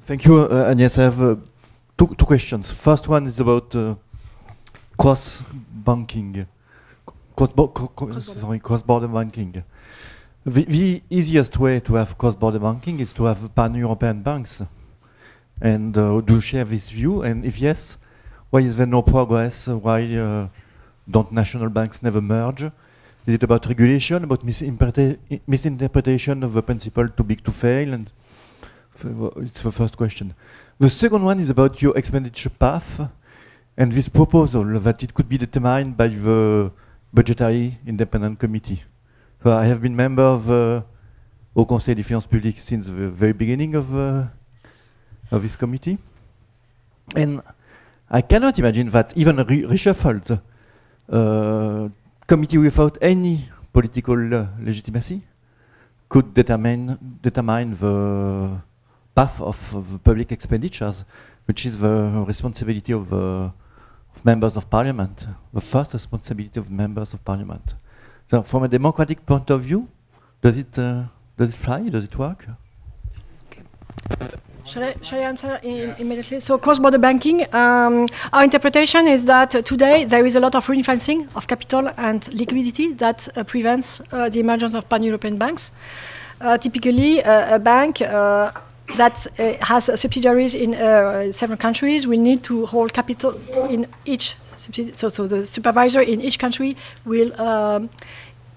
Thank you, Agnès. I have two questions. First one is about cross-banking, cross-border banking. The easiest way to have cross-border banking is to have pan-European banks. And do you share this view? And if yes, why is there no progress? Why don't national banks never merge? Is it about regulation, about misinterpretation of the principle too big to fail? And it's the first question. The second one is about your expenditure path and this proposal that it could be determined by the budgetary independent committee. So I have been member of Haut Conseil des Finances Publiques since the very beginning of this committee. And I cannot imagine that even a reshuffled committee without any political legitimacy could determine the path of the public expenditures, which is the responsibility of members of parliament, the first responsibility of members of parliament. So from a democratic point of view, does it fly? Does it work? Okay. Shall I answer immediately? So cross-border banking, our interpretation is that today there is a lot of ring-fencing of capital and liquidity that prevents the emergence of pan-European banks. Typically, a bank that has subsidiaries in several countries will need to hold capital in each subsidiary. So the supervisor in each country will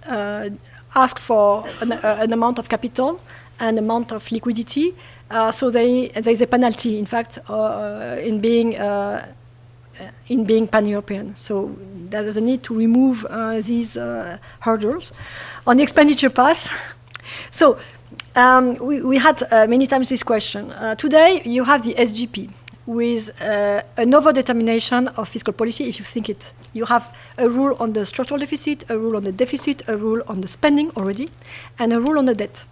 ask for an amount of capital and amount of liquidity. So there is a penalty, in fact, in being pan-European. So there is a need to remove these hurdles. On the expenditure path, so we had many times this question. Today, you have the SGP with an over-determination of fiscal policy, if you think it. You have a rule on the structural deficit, a rule on the deficit, a rule on the spending already, and a rule on the debt.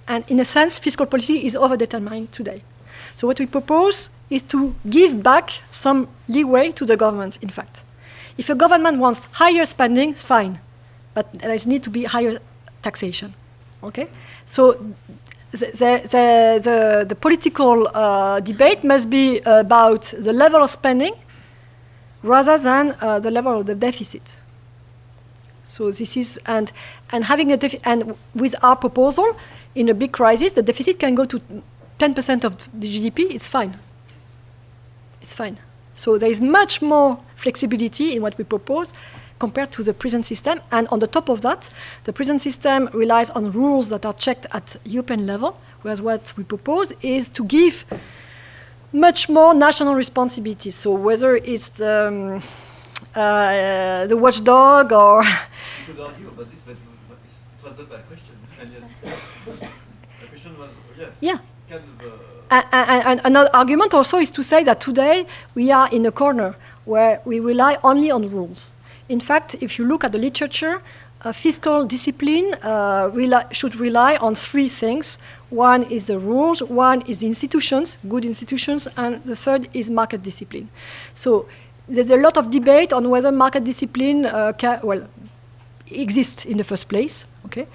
And in a sense, fiscal policy is over-determined today. So what we propose is to give back some leeway to the governments, in fact. If a government wants higher spending, fine. But there is need to be higher taxation. Okay? So the political debate must be about the level of spending rather than the level of the deficit. So this is, and having a and with our proposal, in a big crisis, the deficit can go to 10% of the GDP. It's fine. It's fine. So there is much more flexibility in what we propose compared to the present system. And on the top of that, the present system relies on rules that are checked at European level, whereas what we propose is to give much more national responsibility. So whether it's the watchdog or... You could argue about this, but it was not my question. And yes, the question was, yes. Yeah. And another argument also is to say that today we are in a corner where we rely only on rules. In fact, if you look at the literature, fiscal discipline should rely on three things. One is the rules, one is the institutions, good institutions, and the third is market discipline. So there's a lot of debate on whether market discipline exists in the first place. Okay,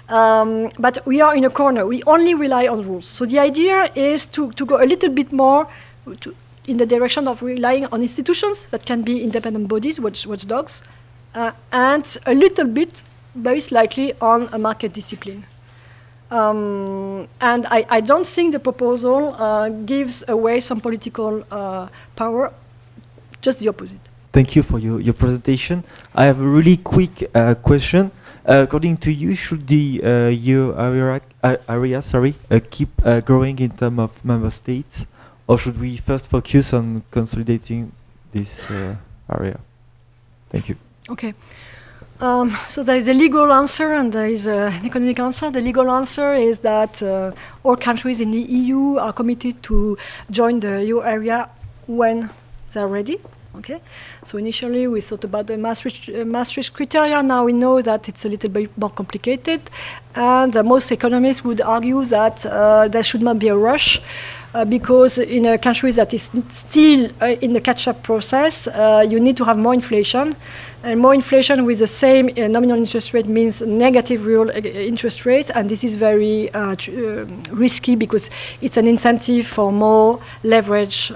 but we are in a corner. We only rely on rules. So the idea is to go a little bit more in the direction of relying on institutions that can be independent bodies, watchdogs, and a little bit, very slightly, on a market discipline. And I don't think the proposal gives away some political power, just the opposite. Thank you for your presentation. I have a really quick question. According to you, should the euro area keep growing in terms of member states, or should we first focus on consolidating this area? Thank you. Okay. So there is a legal answer and there is an economic answer. The legal answer is that all countries in the EU are committed to join the euro area when they're ready. Okay. So initially we thought about the Maastricht criteria. Now we know that it's a little bit more complicated, and most economists would argue that there should not be a rush. because in a country that is still in the catch-up process, you need to have more inflation. And more inflation with the same nominal interest rate means negative real interest rate, and this is very risky because it's an incentive for more leverage.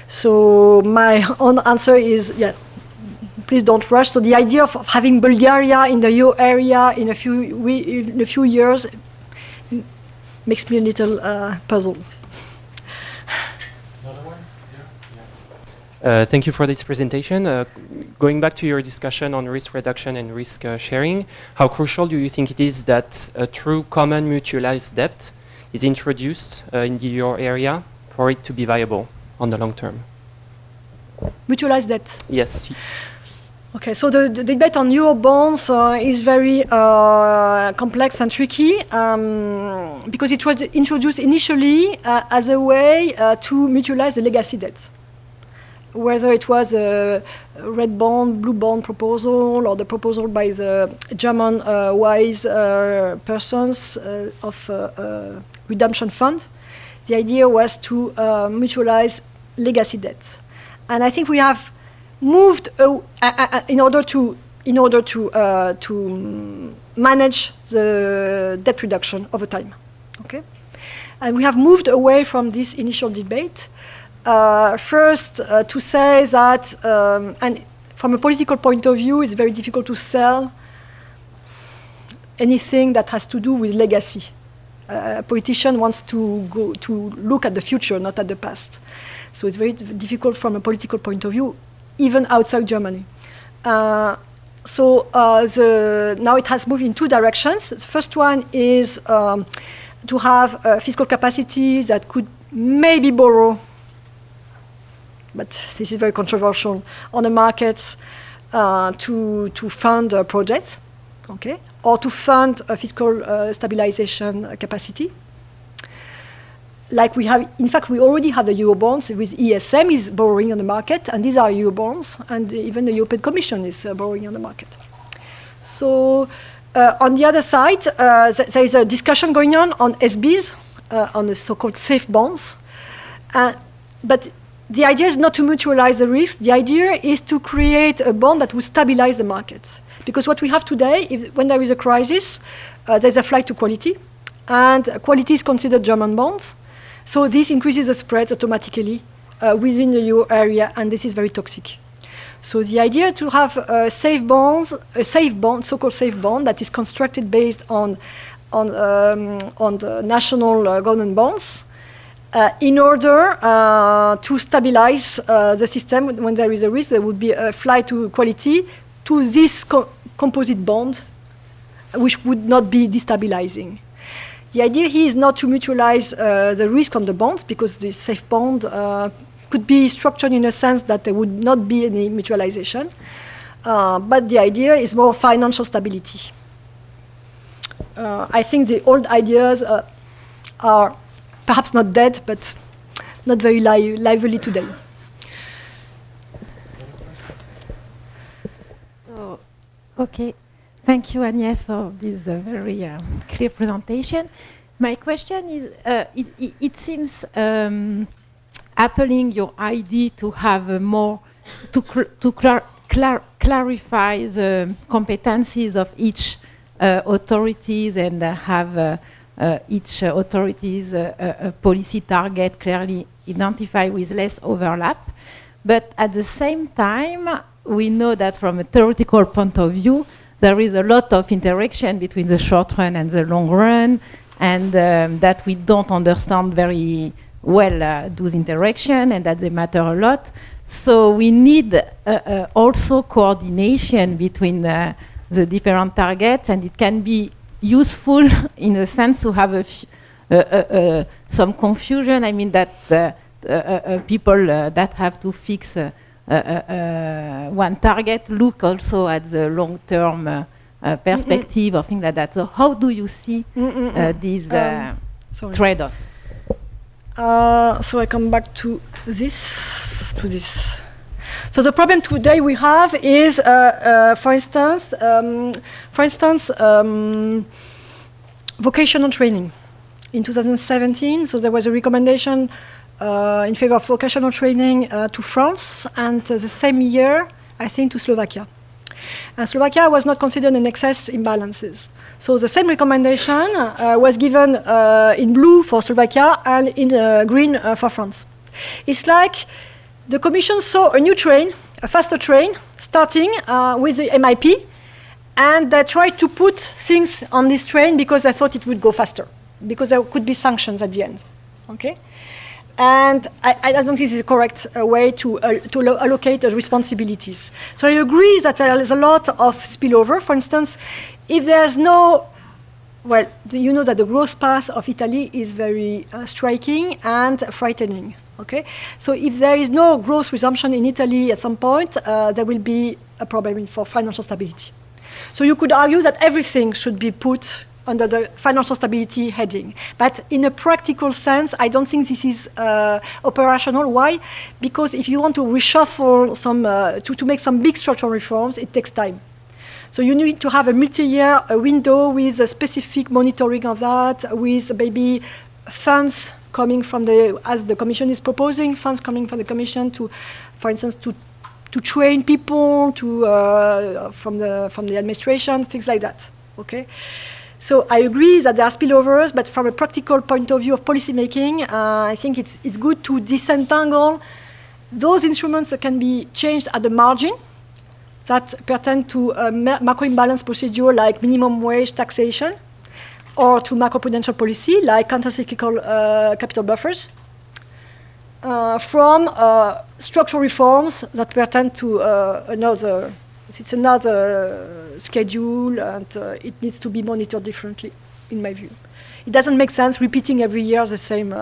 So my own answer is, please don't rush. So the idea of having Bulgaria in the euro area in a few years makes me a little puzzled. Thank you for this presentation. Going back to your discussion on risk reduction and risk sharing, how crucial do you think it is that a true common mutualized debt is introduced in the euro area for it to be viable on the long term? Mutualized debt? Yes. Okay, so the debate on euro bonds is very complex and tricky because it was introduced initially as a way to mutualize the legacy debt. Whether it was a red bond, blue bond proposal, or the proposal by the German wise persons of redemption fund, the idea was to mutualize legacy debt. And I think we have moved in order to manage the debt reduction over time. Okay, and we have moved away from this initial debate. First, to say that, and from a political point of view, it's very difficult to sell anything that has to do with legacy. A politician wants to look at the future, not at the past. So it's very difficult from a political point of view, even outside Germany. Now it has moved in two directions. The first one is to have fiscal capacity that could maybe borrow, but this is very controversial, on the markets to fund projects, okay, or to fund a fiscal stabilization capacity. Like we have, in fact, we already have the Eurobonds with ESM is borrowing on the market, and these are Eurobonds, and even the European Commission is borrowing on the market. So on the other side, there is a discussion going on SBs, on the so-called safe bonds, but the idea is not to mutualize the risk. The idea is to create a bond that will stabilize the market. Because what we have today, when there is a crisis, there's a flight to quality, and quality is considered German bonds. So this increases the spreads automatically within the euro area, and this is very toxic. So the idea to have a safe bond, so-called safe bond, that is constructed based on the national government bonds, in order to stabilize the system. When there is a risk, there would be a flight to quality to this composite bond, which would not be destabilizing. The idea here is not to mutualize the risk on the bonds, because the safe bond could be structured in a sense that there would not be any mutualization. But the idea is more financial stability. I think the old ideas are perhaps not dead, but not very lively today. So, okay, thank you, Agnès, for this very clear presentation. My question is, it seems appealing your idea to have a more, to clarify the competencies of each authorities and have each authority's policy target clearly identified with less overlap. But at the same time, we know that from a theoretical point of view, there is a lot of interaction between the short run and the long run, and that we don't understand very well those interactions, and that they matter a lot. So we need also coordination between the different targets, and it can be useful in a sense to have some confusion. I mean that people that have to fix one target look also at the long-term perspective or things like that. So how do you see these trade-off? So I come back to this. So the problem today we have is, for instance, vocational training. in 2017. So there was a recommendation in favor of vocational training to France, and the same year, I think, to Slovakia. And Slovakia was not considered in excess imbalances. So the same recommendation was given in blue for Slovakia and in green for France. It's like the Commission saw a new train, a faster train, starting with the MIP, and they tried to put things on this train because they thought it would go faster, because there could be sanctions at the end. Okay? And I don't think this is the correct way to allocate the responsibilities. So I agree that there is a lot of spillover. For instance, if there's no, well, you know that the growth path of Italy is very striking and frightening. Okay, so if there is no growth resumption in Italy at some point, there will be a problem for financial stability. So you could argue that everything should be put under the financial stability heading. But in a practical sense, I don't think this is operational. Why? Because if you want to reshuffle some, to make some big structural reforms, it takes time. So you need to have a multi-year window with a specific monitoring of that, with maybe funds coming from the, as the Commission is proposing, funds coming from the Commission to, for instance, to train people, to from the administration, things like that. Okay. So I agree that there are spillovers, but from a practical point of view of policy making, I think it's good to disentangle those instruments that can be changed at the margin, that pertain to a macro imbalance procedure like minimum wage taxation, or to macroprudential policy like countercyclical capital buffers, from structural reforms that pertain to another schedule, and it needs to be monitored differently, in my view. It doesn't make sense repeating every year the same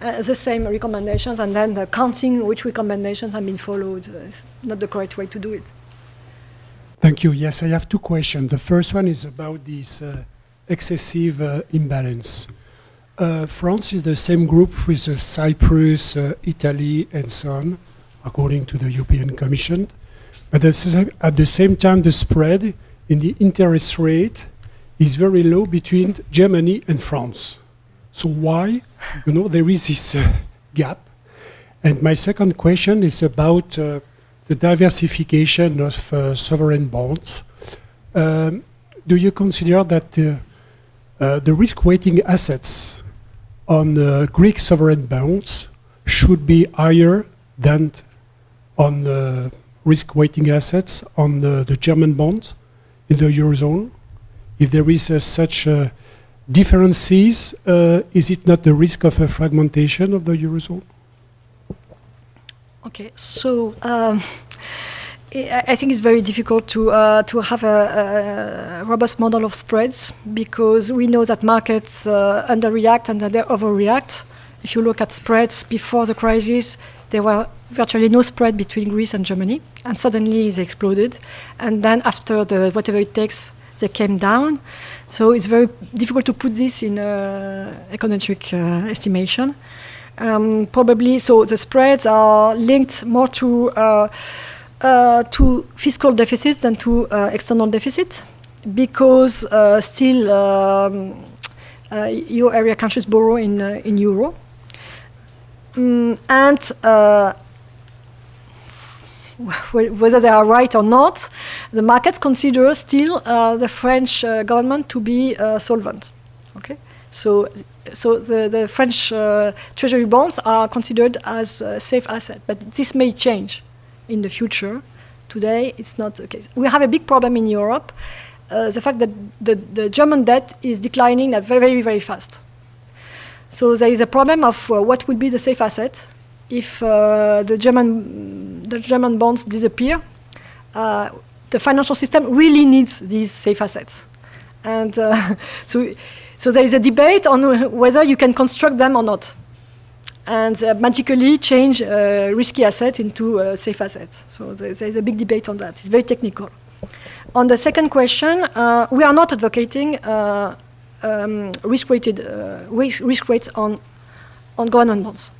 recommendations and then counting which recommendations have been followed. It's not the correct way to do it. Thank you. Yes, I have two questions. The first one is about this excessive imbalance. France is the same group with Cyprus, Italy, and so on, according to the European Commission. But at the same time, the spread in the interest rate is very low between Germany and France. So why? There is this gap. And my second question is about the diversification of sovereign bonds. Do you consider that the risk-weighting assets on Greek sovereign bonds should be higher than on risk-weighting assets on the German bonds in the Eurozone? If there is such differences, is it not the risk of a fragmentation of the Eurozone? Okay, so I think it's very difficult to have a robust model of spreads, because we know that markets underreact and that they overreact. If you look at spreads before the crisis, there were virtually no spread between Greece and Germany, and suddenly they exploded. And then after the whatever it takes, they came down. So it's very difficult to put this in econometric estimation. Probably, so the spreads are linked more to fiscal deficit than to external deficit, because still euro area countries borrow in euro. And whether they are right or not, the markets consider still the French government to be solvent. Okay, so the French treasury bonds are considered as a safe asset, but this may change in the future. Today, it's not the case. We have a big problem in Europe, the fact that the German debt is declining very, very, very fast. So there is a problem of what would be the safe asset if the German bonds disappear. The financial system really needs these safe assets, and so there is a debate on whether you can construct them or not, and magically change risky asset into safe assets. So there is a big debate on that. It's very technical. On the second question, we are not advocating risk weights on government bonds.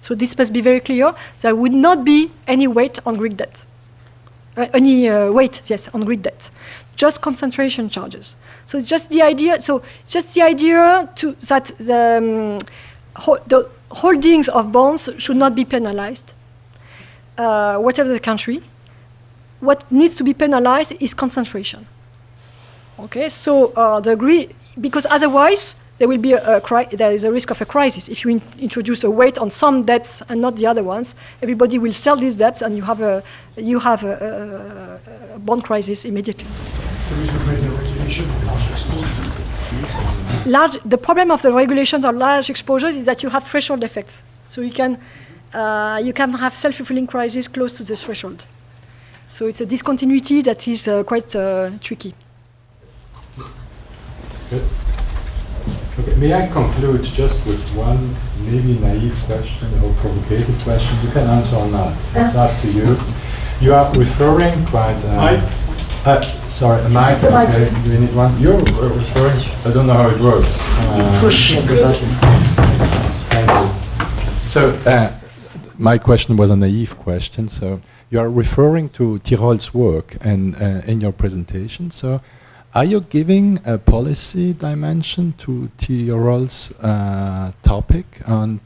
So this must be very clear. There would not be any weight on Greek debt. weight, yes, on grid debt. Just concentration charges. So it's just the idea. So it's just the idea that the holdings of bonds should not be penalized, whatever the country. What needs to be penalized is concentration. Okay, so because otherwise there will be there is a risk of a crisis. If you introduce a weight on some debts and not the other ones, everybody will sell these debts, and you have a bond crisis immediately. So we should make a regulation of large exposure. The problem of the regulations on large exposures is that you have threshold effects. So you can have self-fulfilling crises close to the threshold. So it's a discontinuity that is quite tricky. Good. Okay, may I conclude just with one maybe naive question or provocative question? You can answer or not. It's up to you. You are referring quite... sorry, a mic. Okay, do you need one? You're referring... I don't know how it works. Thank you. So, my question was a naive question. So, you are referring to Tirol's work and in your presentation. So, are you giving a policy dimension to Tirol's topic, and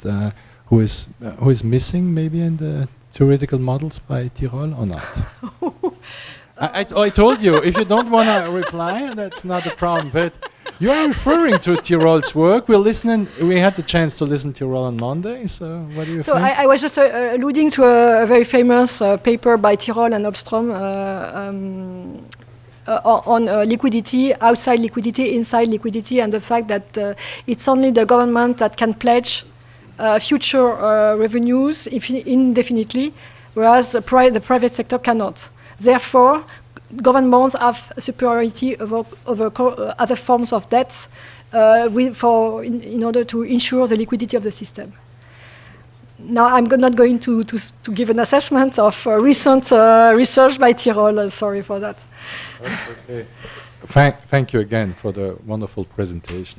who is missing maybe in the theoretical models by Tirol or not? I told you, if you don't want to reply, that's not a problem. But you are referring to Tirol's work. We're listening. We had the chance to listen to Tirol on Monday. So what do you think? I was just alluding to a very famous paper by Tirol and Obstrom on liquidity, outside liquidity, inside liquidity, and the fact that it's only the government that can pledge future revenues indefinitely, whereas the private sector cannot. Therefore, government bonds have superiority over other forms of debts in order to ensure the liquidity of the system. Now, I'm not going to give an assessment of recent research by Tirol. Sorry for that. That's okay. Thank you again for the wonderful presentation.